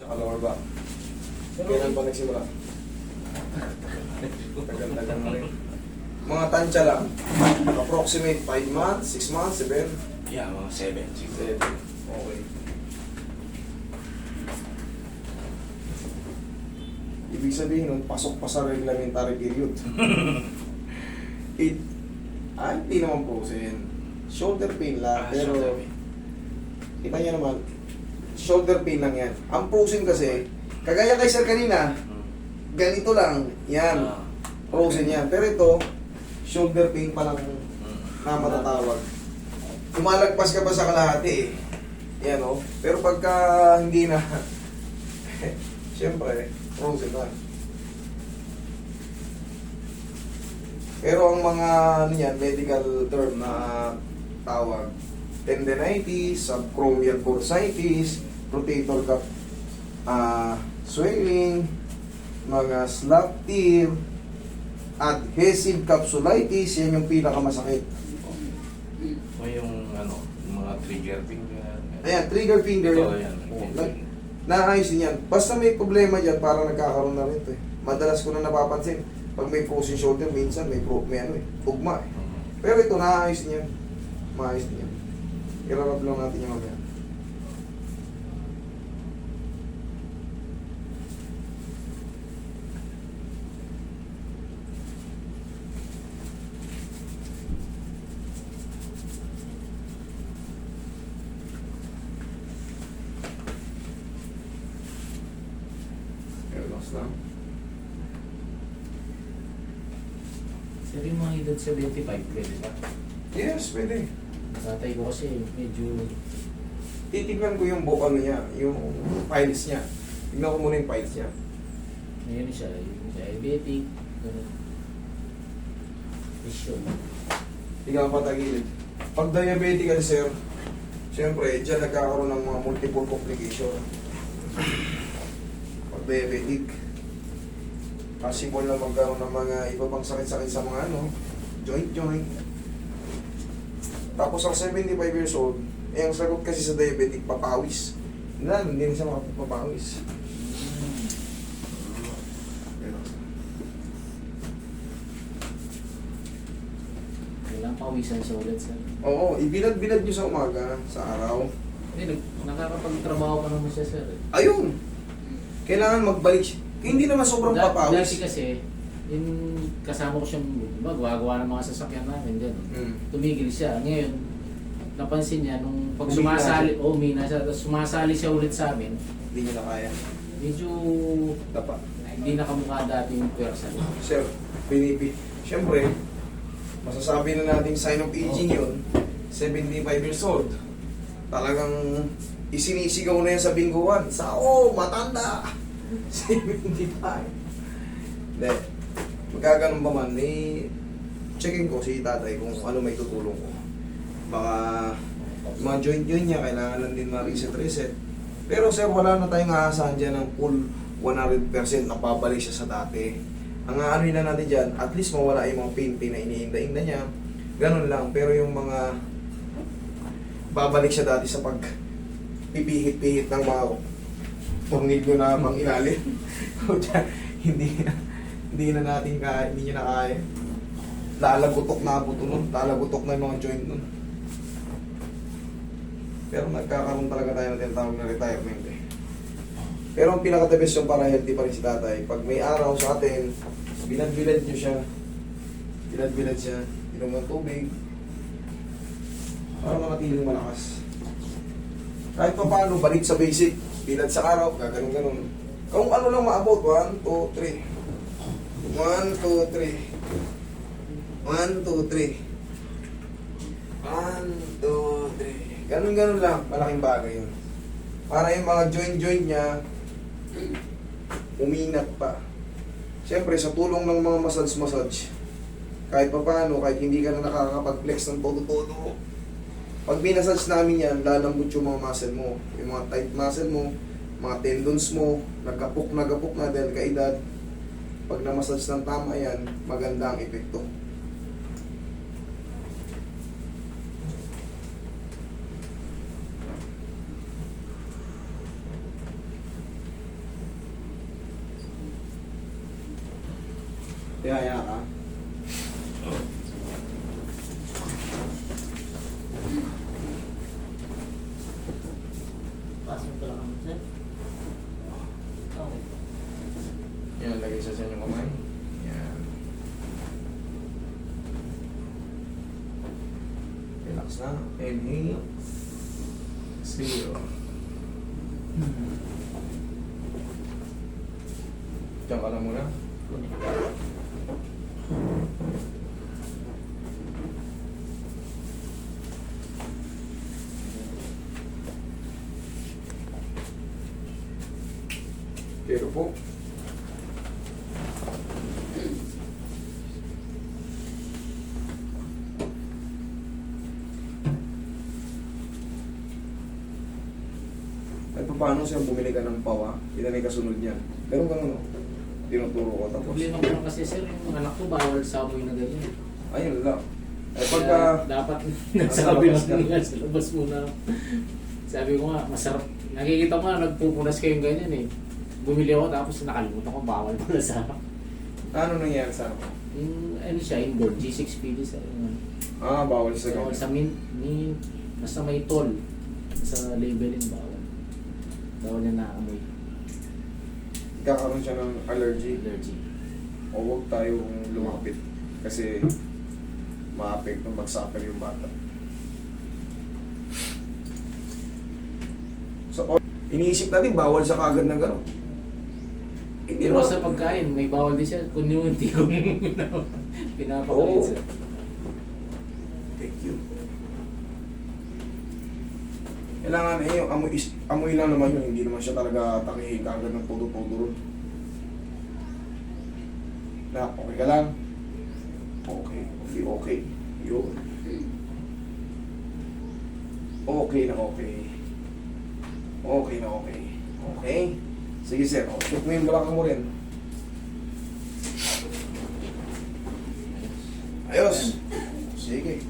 Tsaka lower back. Kailan pa nagsimula? Tagal-tagal na rin. Mga tansya lang. Approximate 5 months, 6 months, 7. Yeah, mga 7, 6. 7. Okay. Ibig sabihin nun, pasok pa sa reglementary period. Hindi naman frozen. Shoulder pain lang, pero shoulder pain. kita niya naman, shoulder pain lang yan. Ang frozen kasi, kagaya kay sir kanina, ganito lang, yan, frozen yan. Pero ito, shoulder pain pa lang na matatawag. Kumalagpas ka pa sa kalahati eh. Yan o. Pero pagka hindi na, siyempre, frozen na. Pero ang mga ano yan, medical term na tawag, tendinitis, subchromial bursitis, rotator cuff swelling, mga slap tear, adhesive capsulitis, yan yung pinakamasakit. O yung ano, yung mga trigger finger. Ayan, trigger finger Ito, yan. ayan. Oh, naayos din yan. Basta may problema dyan, parang nagkakaroon na rin ito eh. Madalas ko na napapansin, pag may frozen shoulder, minsan may ano eh, tugma eh. Pero ito, naayos din yan. Maayos din yan. Irarap lang natin yung mamaya. Relax lang. Sir, yung mga edad 75, pwede ba? Yes, pwede. Tatay ko kasi medyo... Titignan ko yung ano niya, yung files niya. Tignan ko muna yung files niya. Ngayon siya, yung diabetic, gano'n. Issue. Tignan ko patagilid. Pag diabetic ka, sir, siyempre, dyan nagkakaroon ng mga multiple complication. Pag diabetic, possible na magkaroon ng mga iba pang sakit-sakit sa mga joint. Tapos ang 75 years old, ang sagot kasi sa diabetic, papawis. Hindi na siya makapapawis. Kailangan pawisan siya ulit, sir. Oo, ibilad-bilad nyo sa umaga, sa araw. Hindi, nakakapagtrabaho pa naman siya, sir. Ayun! Kailangan magbalik siya. Hindi naman sobrang Dati papawis. kasi, yung kasama ko siyang gagawa ng mga sasakyan namin dyan. Hmm. Tumigil siya. Ngayon, napansin niya, nung pag Umina sumasali, umina siya, tapos sumasali siya ulit sa amin, Hindi nyo na kaya. medyo Dapa. hindi nakamukha dati yung pwersa niya. Sir, siyempre, masasabi na natin sign of aging yun, 75 years old. Talagang isinisigaw na yan sa bingguan. Matanda! 75. Hindi. Magkaganon pa man, checking ko si tatay kung ano may tutulong ko. Baka yung mga joint niya, kailangan lang din ma-reset. Pero sir, wala na tayong aasahan dyan ng full 100% na pabalik siya sa dati. Ang ano na natin dyan, at least mawala yung mga pain na iniinda-inda niya. Ganun lang. Pero yung mga babalik siya dati sa pag pipihit-pihit ng mga tornilyo na pang ilalim. hindi na natin kaya, hindi niya na kaya. Lalagutok na buto nun, lalagutok na yung mga joint nun. Pero nagkakaroon talaga tayo ng tinatawag na retirement eh. Pero ang pinaka-the best yung para healthy pa rin si tatay. Pag may araw sa atin, bilad-bilad nyo siya. Bilad-bilad siya. Inom ng tubig. Para manatiling malakas. Kahit pa paano, balik sa basic. Bilad sa araw, gaganon-ganon. Kung ano lang maabot, 1, 2, 3. 1, 2, 3. 1, 2, 3. 1, 2, 3. Ganon-ganon lang, malaking bagay yun. Para yung mga joint-joint niya, uminat pa. Siyempre, sa tulong ng mga massage, kahit pa paano, kahit hindi ka na nakakapag-flex ng todo-todo, pag binasage namin yan, lalambot yung mga muscle mo. Yung mga tight muscle mo, mga tendons mo, nagkapok na dahil kaedad. Pag na-massage ng tama yan, maganda ang epekto. Tihaya ka. Pasok ko lang kami, sir. Okay. Yan, lagay sa inyong kamay. Yan. Relax na. Inhale. Exhale. Diyan ka lang muna. Pero po. At paano siya bumili ka ng pawa? Yan ang kasunod niyan. Pero ganun, no? Tinuturo ko tapos. Problema ko lang kasi sir, yung anak ko bawal sa amoy na ganyan. Ayun lang. Eh Kaya pagka... dapat nasa nagsabi labas ka. lang nila sa labas muna. Sabi ko nga, masarap. Nakikita ko nga, nagpupunas kayong ganyan eh. Bumili ako tapos nakalimutan ko, bawal pala sa akin. Ano nangyari sa ano? Yung ano siya, inboard, G6PD sa Bawal sa bawal ganyan. sa mint, basta may toll sa labelin bawal. Bawal na naamoy. Kakaroon siya ng allergy. Allergy. O huwag tayong lumapit. Kasi ma-apekto mag-suffer yung bata. So, iniisip natin bawal sa kagad ng gano'n. Hindi Pero naman. sa pagkain, may bawal din siya. Kung yung hindi ko pinapakain Oo. siya. Thank you. Kailangan yung amoy lang naman yun. Hindi naman siya talaga tangihin kagad ng todo-todo ron. Na, okay ka lang? Okay. Okay. Yun. Okay na okay. Okay na okay. Okay? Sige sir, check mo yung balakang mo rin. Ayos. Sige.